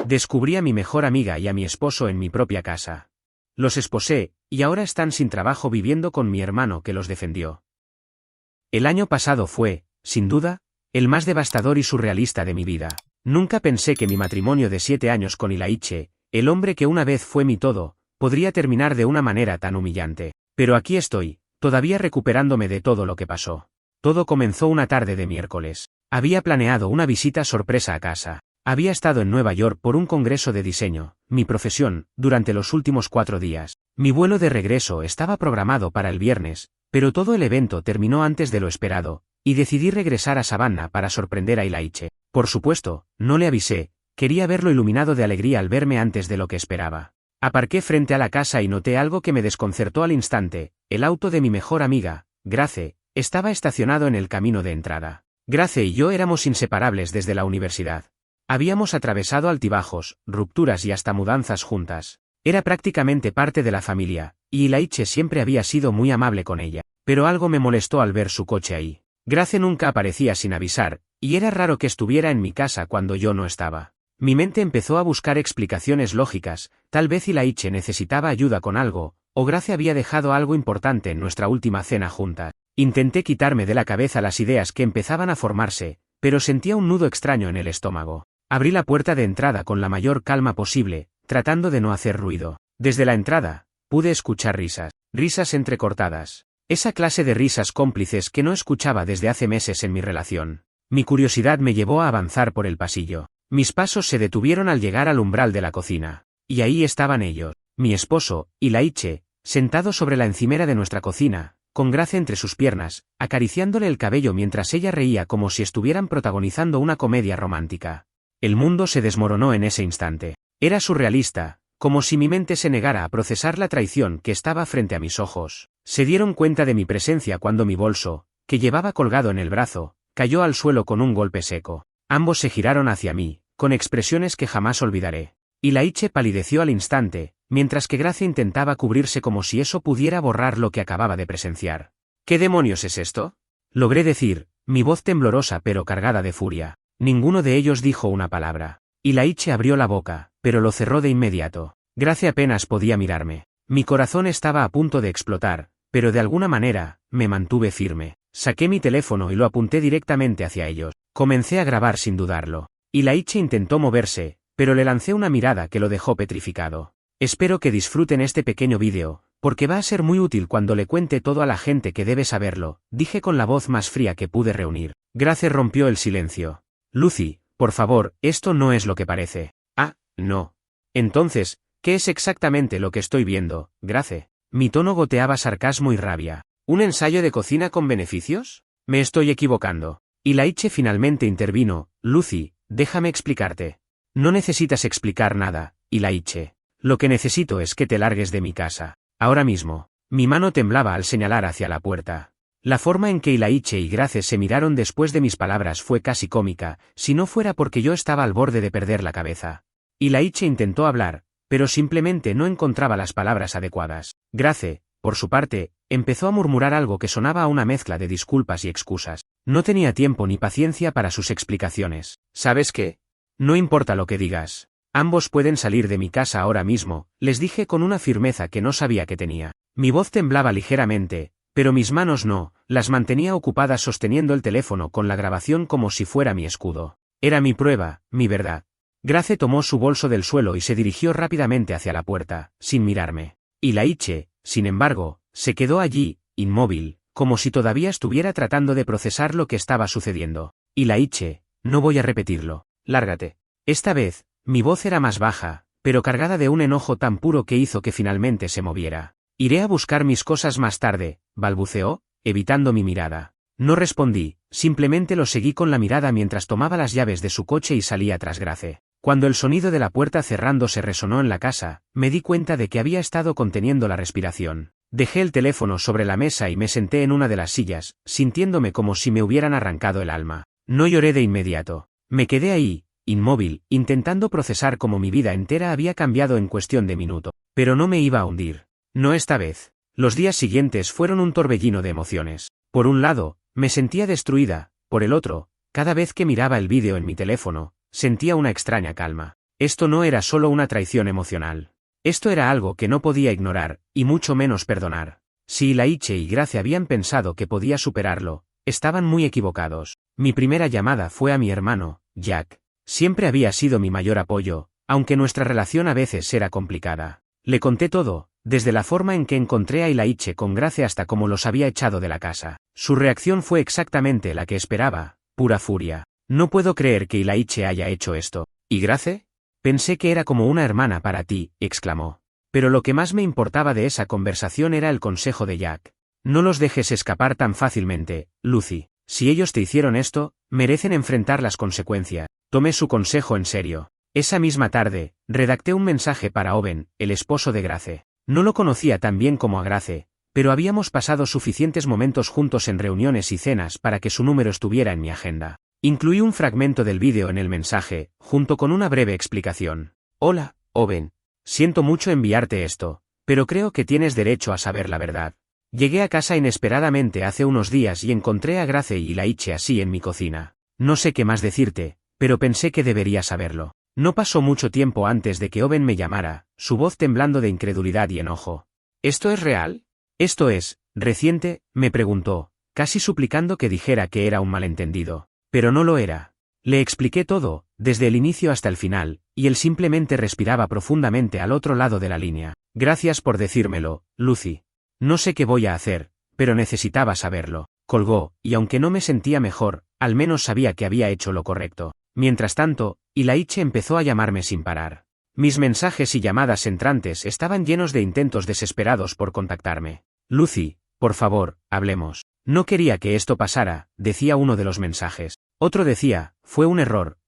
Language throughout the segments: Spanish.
Descubrí a mi mejor amiga y a mi esposo en mi propia casa. Los esposé, y ahora están sin trabajo viviendo con mi hermano que los defendió. El año pasado fue, sin duda, el más devastador y surrealista de mi vida. Nunca pensé que mi matrimonio de 7 años con Ilaiche, el hombre que una vez fue mi todo, podría terminar de una manera tan humillante. Pero aquí estoy, todavía recuperándome de todo lo que pasó. Todo comenzó una tarde de miércoles. Había planeado una visita sorpresa a casa. Había estado en Nueva York por un congreso de diseño, mi profesión, durante los últimos 4 días. Mi vuelo de regreso estaba programado para el viernes, pero todo el evento terminó antes de lo esperado, y decidí regresar a Savannah para sorprender a Ilaiche. Por supuesto, no le avisé, quería verlo iluminado de alegría al verme antes de lo que esperaba. Aparqué frente a la casa y noté algo que me desconcertó al instante: el auto de mi mejor amiga, Grace, estaba estacionado en el camino de entrada. Grace y yo éramos inseparables desde la universidad. Habíamos atravesado altibajos, rupturas y hasta mudanzas juntas. Era prácticamente parte de la familia, y Ilaiche siempre había sido muy amable con ella. Pero algo me molestó al ver su coche ahí. Grace nunca aparecía sin avisar, y era raro que estuviera en mi casa cuando yo no estaba. Mi mente empezó a buscar explicaciones lógicas: tal vez Ilaiche necesitaba ayuda con algo, o Grace había dejado algo importante en nuestra última cena juntas. Intenté quitarme de la cabeza las ideas que empezaban a formarse, pero sentía un nudo extraño en el estómago. Abrí la puerta de entrada con la mayor calma posible, tratando de no hacer ruido. Desde la entrada, pude escuchar risas entrecortadas. Esa clase de risas cómplices que no escuchaba desde hace meses en mi relación. Mi curiosidad me llevó a avanzar por el pasillo. Mis pasos se detuvieron al llegar al umbral de la cocina. Y ahí estaban ellos, mi esposo, Ilaiche, sentado sobre la encimera de nuestra cocina, con Grace entre sus piernas, acariciándole el cabello mientras ella reía como si estuvieran protagonizando una comedia romántica. El mundo se desmoronó en ese instante. Era surrealista, como si mi mente se negara a procesar la traición que estaba frente a mis ojos. Se dieron cuenta de mi presencia cuando mi bolso, que llevaba colgado en el brazo, cayó al suelo con un golpe seco. Ambos se giraron hacia mí, con expresiones que jamás olvidaré. Ilaiche palideció al instante, mientras que Grace intentaba cubrirse como si eso pudiera borrar lo que acababa de presenciar. ¿Qué demonios es esto?, logré decir, mi voz temblorosa pero cargada de furia. Ninguno de ellos dijo una palabra. Ilaiche abrió la boca, pero lo cerró de inmediato. Grace apenas podía mirarme. Mi corazón estaba a punto de explotar, pero de alguna manera, me mantuve firme. Saqué mi teléfono y lo apunté directamente hacia ellos. Comencé a grabar sin dudarlo. Ilaiche intentó moverse, pero le lancé una mirada que lo dejó petrificado. Espero que disfruten este pequeño vídeo, porque va a ser muy útil cuando le cuente todo a la gente que debe saberlo, dije con la voz más fría que pude reunir. Grace rompió el silencio. Lucy, por favor, esto no es lo que parece. Ah, no. Entonces, ¿qué es exactamente lo que estoy viendo, Grace? Mi tono goteaba sarcasmo y rabia. ¿Un ensayo de cocina con beneficios? Me estoy equivocando. Ilaiche finalmente intervino. Lucy, déjame explicarte. No necesitas explicar nada, Ilaiche. Lo que necesito es que te largues de mi casa. Ahora mismo. Mi mano temblaba al señalar hacia la puerta. La forma en que Ilaiche y Grace se miraron después de mis palabras fue casi cómica, si no fuera porque yo estaba al borde de perder la cabeza. Ilaiche intentó hablar, pero simplemente no encontraba las palabras adecuadas. Grace, por su parte, empezó a murmurar algo que sonaba a una mezcla de disculpas y excusas. No tenía tiempo ni paciencia para sus explicaciones. ¿Sabes qué? No importa lo que digas. Ambos pueden salir de mi casa ahora mismo, les dije con una firmeza que no sabía que tenía. Mi voz temblaba ligeramente, pero mis manos no, las mantenía ocupadas sosteniendo el teléfono con la grabación como si fuera mi escudo. Era mi prueba, mi verdad. Grace tomó su bolso del suelo y se dirigió rápidamente hacia la puerta, sin mirarme. Ilaiche, sin embargo, se quedó allí, inmóvil, como si todavía estuviera tratando de procesar lo que estaba sucediendo. Ilaiche, no voy a repetirlo. Lárgate. Esta vez, mi voz era más baja, pero cargada de un enojo tan puro que hizo que finalmente se moviera. Iré a buscar mis cosas más tarde, balbuceó, evitando mi mirada. No respondí, simplemente lo seguí con la mirada mientras tomaba las llaves de su coche y salía tras Grace. Cuando el sonido de la puerta cerrándose resonó en la casa, me di cuenta de que había estado conteniendo la respiración. Dejé el teléfono sobre la mesa y me senté en una de las sillas, sintiéndome como si me hubieran arrancado el alma. No lloré de inmediato. Me quedé ahí, inmóvil, intentando procesar cómo mi vida entera había cambiado en cuestión de minuto. Pero no me iba a hundir. No esta vez. Los días siguientes fueron un torbellino de emociones. Por un lado, me sentía destruida, por el otro, cada vez que miraba el vídeo en mi teléfono, sentía una extraña calma. Esto no era solo una traición emocional. Esto era algo que no podía ignorar, y mucho menos perdonar. Si Ilaiche y Grace habían pensado que podía superarlo, estaban muy equivocados. Mi primera llamada fue a mi hermano, Jack. Siempre había sido mi mayor apoyo, aunque nuestra relación a veces era complicada. Le conté todo, desde la forma en que encontré a Ilaiche con Grace hasta cómo los había echado de la casa. Su reacción fue exactamente la que esperaba, pura furia. No puedo creer que Ilaiche haya hecho esto. ¿Y Grace? Pensé que era como una hermana para ti, exclamó. Pero lo que más me importaba de esa conversación era el consejo de Jack. No los dejes escapar tan fácilmente, Lucy. Si ellos te hicieron esto, merecen enfrentar las consecuencias. Tomé su consejo en serio. Esa misma tarde, redacté un mensaje para Owen, el esposo de Grace. No lo conocía tan bien como a Grace, pero habíamos pasado suficientes momentos juntos en reuniones y cenas para que su número estuviera en mi agenda. Incluí un fragmento del vídeo en el mensaje, junto con una breve explicación. Hola, Owen. Siento mucho enviarte esto, pero creo que tienes derecho a saber la verdad. Llegué a casa inesperadamente hace unos días y encontré a Grace y Ilaiche así en mi cocina. No sé qué más decirte, pero pensé que debería saberlo. No pasó mucho tiempo antes de que Owen me llamara, su voz temblando de incredulidad y enojo. ¿Esto es real? ¿Esto es reciente?, me preguntó, casi suplicando que dijera que era un malentendido. Pero no lo era. Le expliqué todo, desde el inicio hasta el final, y él simplemente respiraba profundamente al otro lado de la línea. Gracias por decírmelo, Lucy. No sé qué voy a hacer, pero necesitaba saberlo. Colgó, y aunque no me sentía mejor, al menos sabía que había hecho lo correcto. Mientras tanto, Ilaiche empezó a llamarme sin parar. Mis mensajes y llamadas entrantes estaban llenos de intentos desesperados por contactarme. Lucy, por favor, hablemos. No quería que esto pasara, decía uno de los mensajes. Otro decía, fue un error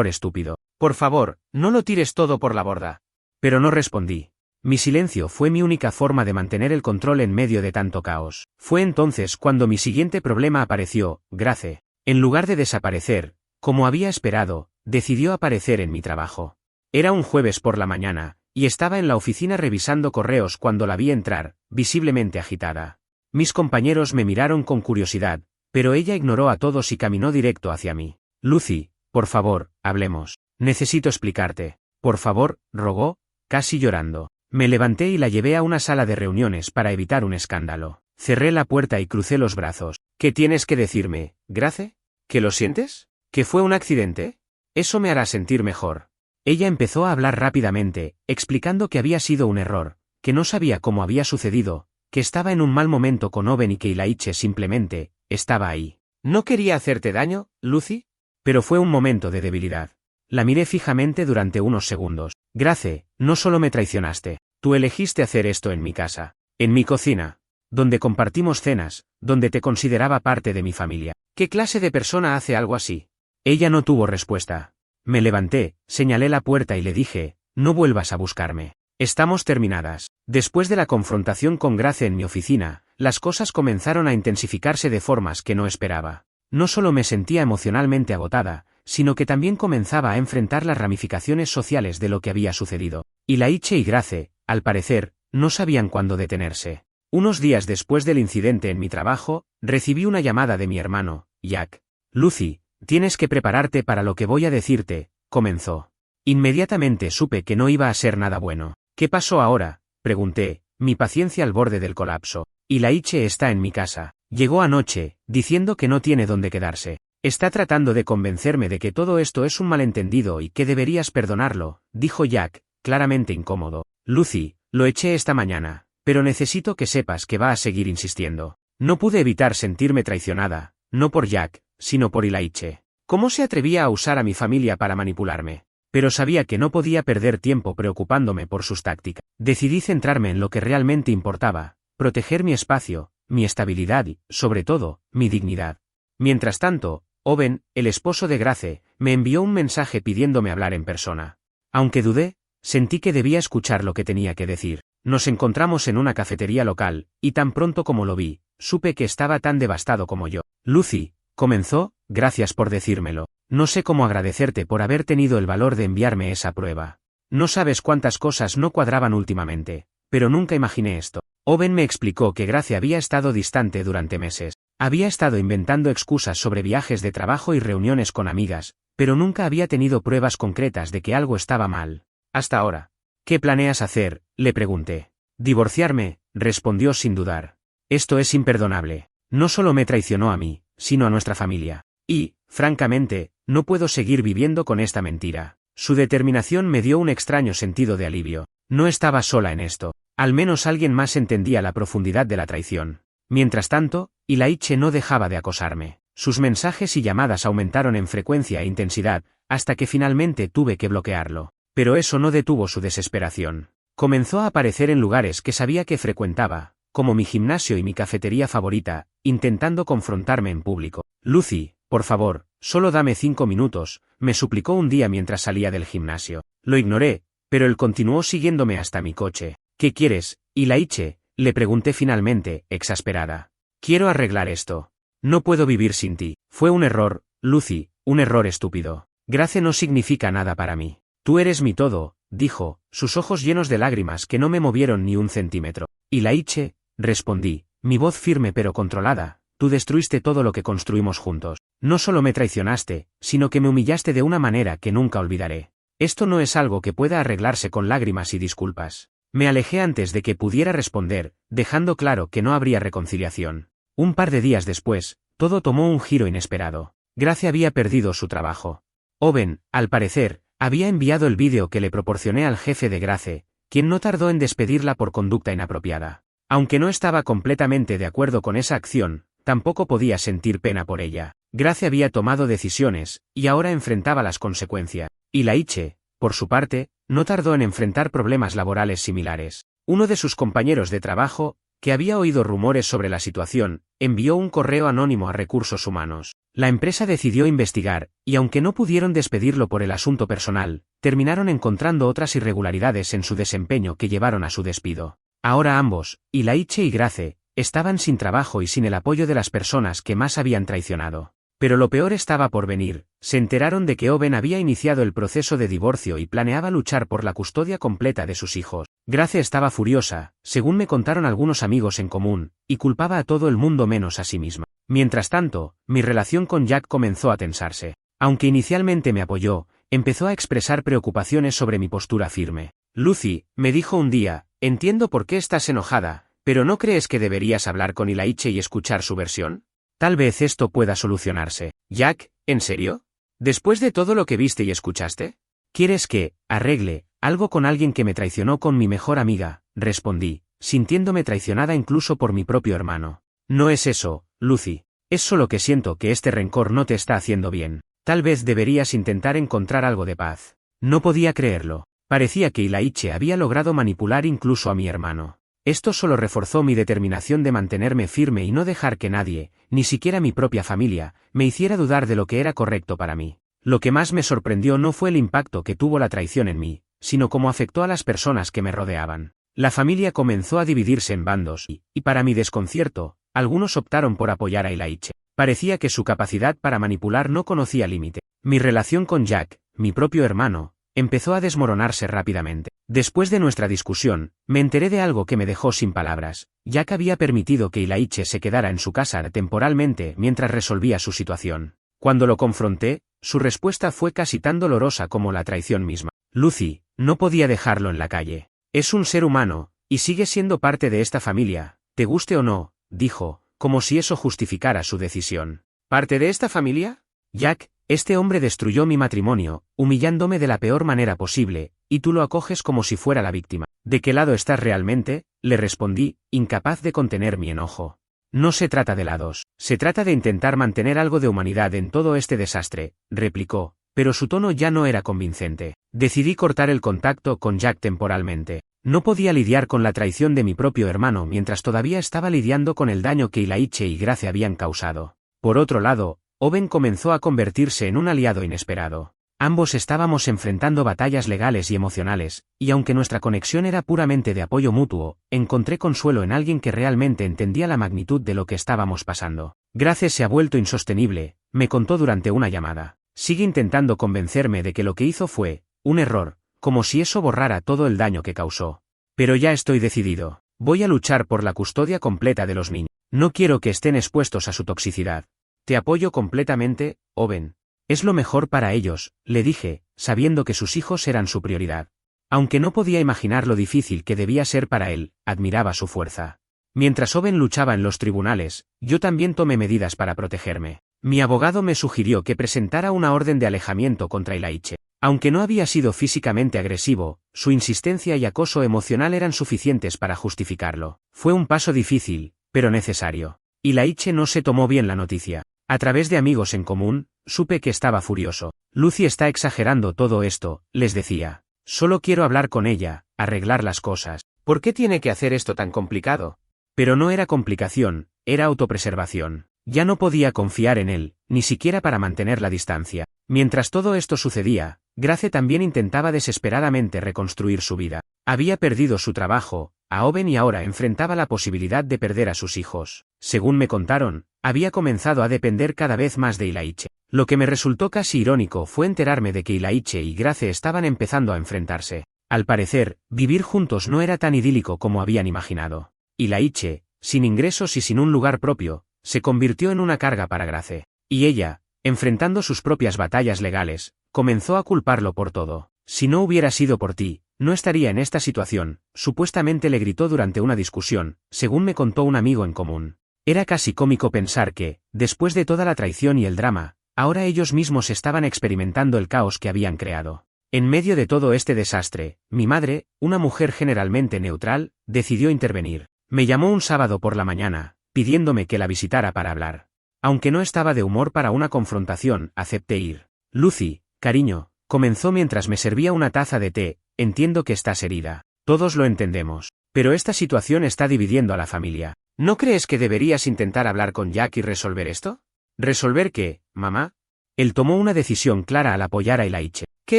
estúpido. Por favor, no lo tires todo por la borda. Pero no respondí. Mi silencio fue mi única forma de mantener el control en medio de tanto caos. Fue entonces cuando mi siguiente problema apareció. Grace. En lugar de desaparecer, como había esperado, decidió aparecer en mi trabajo. Era un jueves por la mañana, y estaba en la oficina revisando correos cuando la vi entrar, visiblemente agitada. Mis compañeros me miraron con curiosidad, pero ella ignoró a todos y caminó directo hacia mí. Lucy, por favor, hablemos. Necesito explicarte. Por favor, rogó, casi llorando. Me levanté y la llevé a una sala de reuniones para evitar un escándalo. Cerré la puerta y crucé los brazos. ¿Qué tienes que decirme, Grace? ¿Que lo sientes? ¿Que fue un accidente? Eso me hará sentir mejor. Ella empezó a hablar rápidamente, explicando que había sido un error, que no sabía cómo había sucedido, que estaba en un mal momento con Owen y que Ilaiche simplemente estaba ahí. ¿No quería hacerte daño, Lucy? Pero fue un momento de debilidad. La miré fijamente durante unos segundos. Grace, no solo me traicionaste, tú elegiste hacer esto en mi casa, en mi cocina, donde compartimos cenas, donde te consideraba parte de mi familia. ¿Qué clase de persona hace algo así? Ella no tuvo respuesta. Me levanté, señalé la puerta y le dije, no vuelvas a buscarme. Estamos terminadas. Después de la confrontación con Grace en mi oficina, las cosas comenzaron a intensificarse de formas que no esperaba. No solo me sentía emocionalmente agotada, sino que también comenzaba a enfrentar las ramificaciones sociales de lo que había sucedido. Ilaiche y Grace, al parecer, no sabían cuándo detenerse. Unos días después del incidente en mi trabajo, recibí una llamada de mi hermano, Jack. Lucy, tienes que prepararte para lo que voy a decirte, comenzó. Inmediatamente supe que no iba a ser nada bueno. ¿Qué pasó ahora?, pregunté, mi paciencia al borde del colapso. Ilaiche está en mi casa. Llegó anoche, diciendo que no tiene dónde quedarse. Está tratando de convencerme de que todo esto es un malentendido y que deberías perdonarlo, dijo Jack, claramente incómodo. Lucy, lo eché esta mañana, pero necesito que sepas que va a seguir insistiendo. No pude evitar sentirme traicionada, no por Jack, sino por Ilaiche. ¿Cómo se atrevía a usar a mi familia para manipularme? Pero sabía que no podía perder tiempo preocupándome por sus tácticas. Decidí centrarme en lo que realmente importaba, proteger mi espacio, mi estabilidad y, sobre todo, mi dignidad. Mientras tanto, Owen, el esposo de Grace, me envió un mensaje pidiéndome hablar en persona. Aunque dudé, sentí que debía escuchar lo que tenía que decir. Nos encontramos en una cafetería local, y tan pronto como lo vi, supe que estaba tan devastado como yo. Lucy, comenzó, gracias por decírmelo. No sé cómo agradecerte por haber tenido el valor de enviarme esa prueba. No sabes cuántas cosas no cuadraban últimamente, pero nunca imaginé esto. Owen me explicó que Grace había estado distante durante meses. Había estado inventando excusas sobre viajes de trabajo y reuniones con amigas, pero nunca había tenido pruebas concretas de que algo estaba mal. Hasta ahora. ¿Qué planeas hacer?, le pregunté. Divorciarme, respondió sin dudar. Esto es imperdonable. No solo me traicionó a mí, sino a nuestra familia. Y, francamente, no puedo seguir viviendo con esta mentira. Su determinación me dio un extraño sentido de alivio. No estaba sola en esto. Al menos alguien más entendía la profundidad de la traición. Mientras tanto, Ilaiche no dejaba de acosarme. Sus mensajes y llamadas aumentaron en frecuencia e intensidad, hasta que finalmente tuve que bloquearlo. Pero eso no detuvo su desesperación. Comenzó a aparecer en lugares que sabía que frecuentaba, como mi gimnasio y mi cafetería favorita, intentando confrontarme en público. Lucy, por favor, solo dame 5 minutos, me suplicó un día mientras salía del gimnasio. Lo ignoré, pero él continuó siguiéndome hasta mi coche. ¿Qué quieres, Ilaiche?, le pregunté finalmente, exasperada. Quiero arreglar esto. No puedo vivir sin ti. Fue un error, Lucy, un error estúpido. Grace no significa nada para mí. Tú eres mi todo, dijo, sus ojos llenos de lágrimas que no me movieron ni un centímetro. Ilaiche, respondí, mi voz firme pero controlada, tú destruiste todo lo que construimos juntos. No solo me traicionaste, sino que me humillaste de una manera que nunca olvidaré. Esto no es algo que pueda arreglarse con lágrimas y disculpas. Me alejé antes de que pudiera responder, dejando claro que no habría reconciliación. Un par de días después, todo tomó un giro inesperado. Grace había perdido su trabajo. Owen, al parecer, había enviado el vídeo que le proporcioné al jefe de Grace, quien no tardó en despedirla por conducta inapropiada. Aunque no estaba completamente de acuerdo con esa acción, tampoco podía sentir pena por ella. Grace había tomado decisiones, y ahora enfrentaba las consecuencias. Ilaiche, por su parte, no tardó en enfrentar problemas laborales similares. Uno de sus compañeros de trabajo, que había oído rumores sobre la situación, envió un correo anónimo a Recursos Humanos. La empresa decidió investigar, y aunque no pudieron despedirlo por el asunto personal, terminaron encontrando otras irregularidades en su desempeño que llevaron a su despido. Ahora ambos, Ilaiche y Grace, estaban sin trabajo y sin el apoyo de las personas que más habían traicionado. Pero lo peor estaba por venir. Se enteraron de que Owen había iniciado el proceso de divorcio y planeaba luchar por la custodia completa de sus hijos. Grace estaba furiosa, según me contaron algunos amigos en común, y culpaba a todo el mundo menos a sí misma. Mientras tanto, mi relación con Jack comenzó a tensarse. Aunque inicialmente me apoyó, empezó a expresar preocupaciones sobre mi postura firme. Lucy, me dijo un día, entiendo por qué estás enojada, pero ¿no crees que deberías hablar con Ilaiche y escuchar su versión? Tal vez esto pueda solucionarse. Jack, ¿en serio? ¿Después de todo lo que viste y escuchaste? ¿Quieres que arregle algo con alguien que me traicionó con mi mejor amiga?, respondí, sintiéndome traicionada incluso por mi propio hermano. No es eso, Lucy. Es solo que siento que este rencor no te está haciendo bien. Tal vez deberías intentar encontrar algo de paz. No podía creerlo. Parecía que Ilaiche había logrado manipular incluso a mi hermano. Esto solo reforzó mi determinación de mantenerme firme y no dejar que nadie, ni siquiera mi propia familia, me hiciera dudar de lo que era correcto para mí. Lo que más me sorprendió no fue el impacto que tuvo la traición en mí, sino cómo afectó a las personas que me rodeaban. La familia comenzó a dividirse en bandos y para mi desconcierto, algunos optaron por apoyar a Ilaiche. Parecía que su capacidad para manipular no conocía límite. Mi relación con Jack, mi propio hermano, empezó a desmoronarse rápidamente. Después de nuestra discusión, me enteré de algo que me dejó sin palabras. Jack había permitido que Ilaiche se quedara en su casa temporalmente mientras resolvía su situación. Cuando lo confronté, su respuesta fue casi tan dolorosa como la traición misma. Lucy, no podía dejarlo en la calle. Es un ser humano, y sigue siendo parte de esta familia, te guste o no, dijo, como si eso justificara su decisión. ¿Parte de esta familia? Jack, este hombre destruyó mi matrimonio, humillándome de la peor manera posible, y tú lo acoges como si fuera la víctima. ¿De qué lado estás realmente?, le respondí, incapaz de contener mi enojo. No se trata de lados, se trata de intentar mantener algo de humanidad en todo este desastre, replicó, pero su tono ya no era convincente. Decidí cortar el contacto con Jack temporalmente. No podía lidiar con la traición de mi propio hermano mientras todavía estaba lidiando con el daño que Ilaiche y Grace habían causado. Por otro lado, Owen comenzó a convertirse en un aliado inesperado. Ambos estábamos enfrentando batallas legales y emocionales, y aunque nuestra conexión era puramente de apoyo mutuo, encontré consuelo en alguien que realmente entendía la magnitud de lo que estábamos pasando. Grace se ha vuelto insostenible, me contó durante una llamada. Sigue intentando convencerme de que lo que hizo fue un error, como si eso borrara todo el daño que causó. Pero ya estoy decidido. Voy a luchar por la custodia completa de los niños. No quiero que estén expuestos a su toxicidad. Te apoyo completamente, Owen. Es lo mejor para ellos, le dije, sabiendo que sus hijos eran su prioridad. Aunque no podía imaginar lo difícil que debía ser para él, admiraba su fuerza. Mientras Owen luchaba en los tribunales, yo también tomé medidas para protegerme. Mi abogado me sugirió que presentara una orden de alejamiento contra Ilaiche. Aunque no había sido físicamente agresivo, su insistencia y acoso emocional eran suficientes para justificarlo. Fue un paso difícil, pero necesario. Ilaiche no se tomó bien la noticia. A través de amigos en común, supe que estaba furioso. Lucy está exagerando todo esto, les decía. Solo quiero hablar con ella, arreglar las cosas. ¿Por qué tiene que hacer esto tan complicado? Pero no era complicación, era autopreservación. Ya no podía confiar en él, ni siquiera para mantener la distancia. Mientras todo esto sucedía, Grace también intentaba desesperadamente reconstruir su vida. Había perdido su trabajo, a Owen, y ahora enfrentaba la posibilidad de perder a sus hijos. Según me contaron, había comenzado a depender cada vez más de Ilaiche. Lo que me resultó casi irónico fue enterarme de que Ilaiche y Grace estaban empezando a enfrentarse. Al parecer, vivir juntos no era tan idílico como habían imaginado. Ilaiche, sin ingresos y sin un lugar propio, se convirtió en una carga para Grace. Y ella, enfrentando sus propias batallas legales, comenzó a culparlo por todo. Si no hubiera sido por ti, no estaría en esta situación, supuestamente le gritó durante una discusión, según me contó un amigo en común. Era casi cómico pensar que, después de toda la traición y el drama, ahora ellos mismos estaban experimentando el caos que habían creado. En medio de todo este desastre, mi madre, una mujer generalmente neutral, decidió intervenir. Me llamó un sábado por la mañana, pidiéndome que la visitara para hablar. Aunque no estaba de humor para una confrontación, acepté ir. Lucy, cariño, comenzó mientras me servía una taza de té, entiendo que estás herida. Todos lo entendemos. Pero esta situación está dividiendo a la familia. ¿No crees que deberías intentar hablar con Jack y resolver esto? ¿Resolver qué, mamá? Él tomó una decisión clara al apoyar a Ilaiche. ¿Qué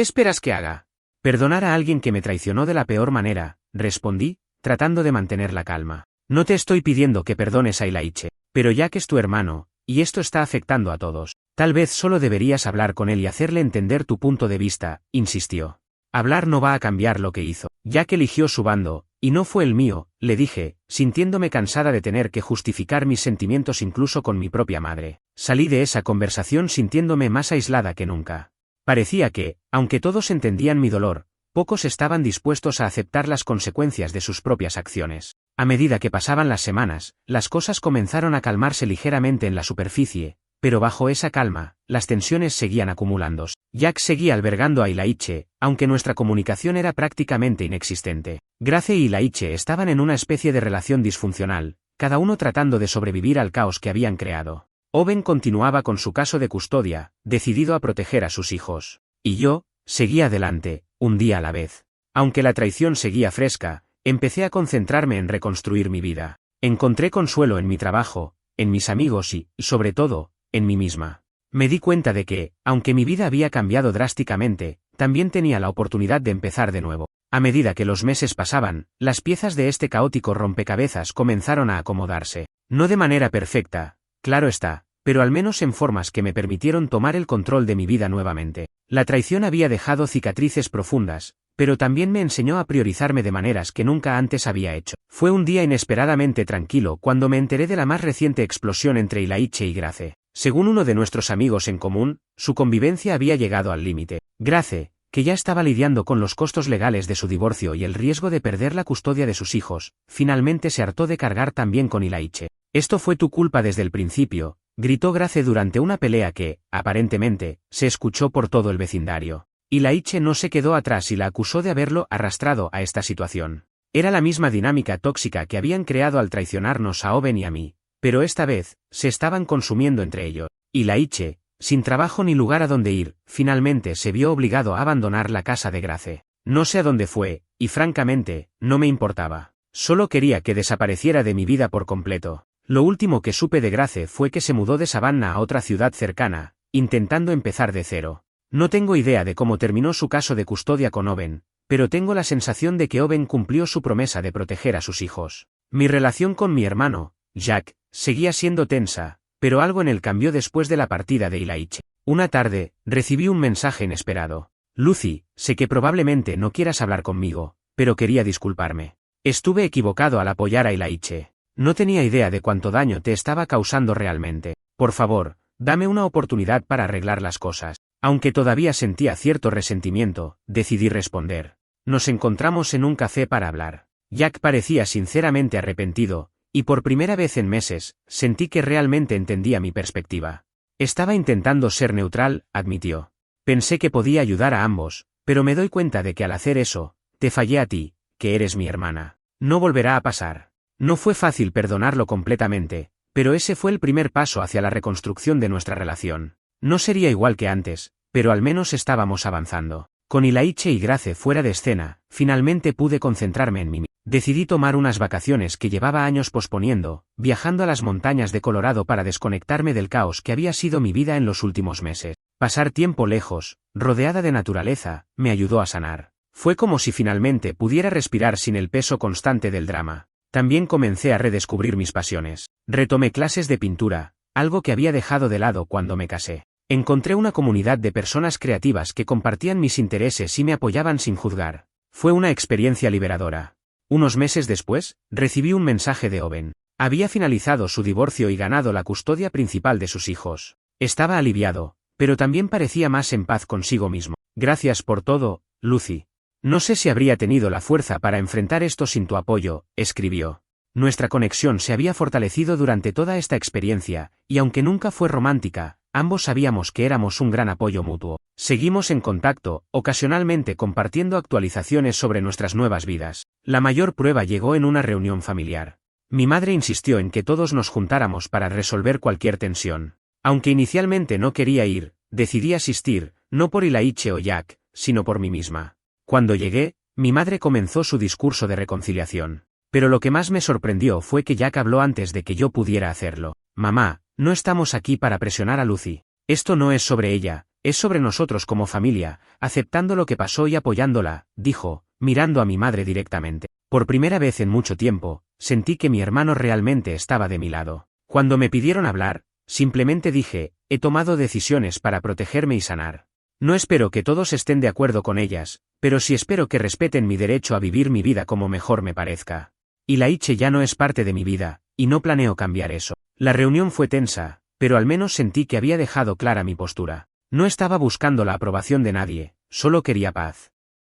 esperas que haga? Perdonar a alguien que me traicionó de la peor manera, respondí, tratando de mantener la calma. No te estoy pidiendo que perdones a Ilaiche, pero Jack es tu hermano, y esto está afectando a todos. Tal vez solo deberías hablar con él y hacerle entender tu punto de vista, insistió. Hablar no va a cambiar lo que hizo. Jack eligió su bando, y no fue el mío, le dije, sintiéndome cansada de tener que justificar mis sentimientos incluso con mi propia madre. Salí de esa conversación sintiéndome más aislada que nunca. Parecía que, aunque todos entendían mi dolor, pocos estaban dispuestos a aceptar las consecuencias de sus propias acciones. A medida que pasaban las semanas, las cosas comenzaron a calmarse ligeramente en la superficie, pero bajo esa calma, las tensiones seguían acumulándose. Jack seguía albergando a Ilaiche, aunque nuestra comunicación era prácticamente inexistente. Grace y Ilaiche estaban en una especie de relación disfuncional, cada uno tratando de sobrevivir al caos que habían creado. Owen continuaba con su caso de custodia, decidido a proteger a sus hijos. Y yo, seguía adelante, un día a la vez. Aunque la traición seguía fresca, empecé a concentrarme en reconstruir mi vida. Encontré consuelo en mi trabajo, en mis amigos y, sobre todo, en mí misma. Me di cuenta de que, aunque mi vida había cambiado drásticamente, también tenía la oportunidad de empezar de nuevo. A medida que los meses pasaban, las piezas de este caótico rompecabezas comenzaron a acomodarse. No de manera perfecta, claro está, pero al menos en formas que me permitieron tomar el control de mi vida nuevamente. La traición había dejado cicatrices profundas, pero también me enseñó a priorizarme de maneras que nunca antes había hecho. Fue un día inesperadamente tranquilo cuando me enteré de la más reciente explosión entre Ilaiche y Grace. Según uno de nuestros amigos en común, su convivencia había llegado al límite. Grace, que ya estaba lidiando con los costos legales de su divorcio y el riesgo de perder la custodia de sus hijos, finalmente se hartó de cargar también con Ilaiche. «Esto fue tu culpa desde el principio», gritó Grace durante una pelea que, aparentemente, se escuchó por todo el vecindario. Ilaiche no se quedó atrás y la acusó de haberlo arrastrado a esta situación. Era la misma dinámica tóxica que habían creado al traicionarnos a Owen y a mí, pero esta vez, se estaban consumiendo entre ellos. Ilaiche, sin trabajo ni lugar a donde ir, finalmente se vio obligado a abandonar la casa de Grace. No sé a dónde fue, y francamente, no me importaba. Solo quería que desapareciera de mi vida por completo. Lo último que supe de Grace fue que se mudó de Savannah a otra ciudad cercana, intentando empezar de cero. No tengo idea de cómo terminó su caso de custodia con Owen, pero tengo la sensación de que Owen cumplió su promesa de proteger a sus hijos. Mi relación con mi hermano, Jack, seguía siendo tensa, pero algo en él cambió después de la partida de Ilaiche. Una tarde, recibí un mensaje inesperado. Lucy, sé que probablemente no quieras hablar conmigo, pero quería disculparme. Estuve equivocado al apoyar a Ilaiche. No tenía idea de cuánto daño te estaba causando realmente. Por favor, dame una oportunidad para arreglar las cosas. Aunque todavía sentía cierto resentimiento, decidí responder. Nos encontramos en un café para hablar. Jack parecía sinceramente arrepentido, y por primera vez en meses, sentí que realmente entendía mi perspectiva. Estaba intentando ser neutral, admitió. Pensé que podía ayudar a ambos, pero me doy cuenta de que al hacer eso, te fallé a ti, que eres mi hermana. No volverá a pasar. No fue fácil perdonarlo completamente, pero ese fue el primer paso hacia la reconstrucción de nuestra relación. No sería igual que antes, pero al menos estábamos avanzando. Con Ilaiche y Grace fuera de escena, finalmente pude concentrarme en mí. Decidí tomar unas vacaciones que llevaba años posponiendo, viajando a las montañas de Colorado para desconectarme del caos que había sido mi vida en los últimos meses. Pasar tiempo lejos, rodeada de naturaleza, me ayudó a sanar. Fue como si finalmente pudiera respirar sin el peso constante del drama. También comencé a redescubrir mis pasiones. Retomé clases de pintura, algo que había dejado de lado cuando me casé. Encontré una comunidad de personas creativas que compartían mis intereses y me apoyaban sin juzgar. Fue una experiencia liberadora. Unos meses después, recibí un mensaje de Owen. Había finalizado su divorcio y ganado la custodia principal de sus hijos. Estaba aliviado, pero también parecía más en paz consigo mismo. Gracias por todo, Lucy. No sé si habría tenido la fuerza para enfrentar esto sin tu apoyo, escribió. Nuestra conexión se había fortalecido durante toda esta experiencia, y aunque nunca fue romántica, ambos sabíamos que éramos un gran apoyo mutuo. Seguimos en contacto, ocasionalmente compartiendo actualizaciones sobre nuestras nuevas vidas. La mayor prueba llegó en una reunión familiar. Mi madre insistió en que todos nos juntáramos para resolver cualquier tensión. Aunque inicialmente no quería ir, decidí asistir, no por Ilaiche o Jack, sino por mí misma. Cuando llegué, mi madre comenzó su discurso de reconciliación. Pero lo que más me sorprendió fue que Jack habló antes de que yo pudiera hacerlo. Mamá, no estamos aquí para presionar a Lucy. Esto no es sobre ella, es sobre nosotros como familia, aceptando lo que pasó y apoyándola, dijo, mirando a mi madre directamente. Por primera vez en mucho tiempo, sentí que mi hermano realmente estaba de mi lado. Cuando me pidieron hablar, simplemente dije, he tomado decisiones para protegerme y sanar. No espero que todos estén de acuerdo con ellas, pero sí espero que respeten mi derecho a vivir mi vida como mejor me parezca. Ilaiche ya no es parte de mi vida, y no planeo cambiar eso. La reunión fue tensa, pero al menos sentí que había dejado clara mi postura. No estaba buscando la aprobación de nadie, solo quería paz.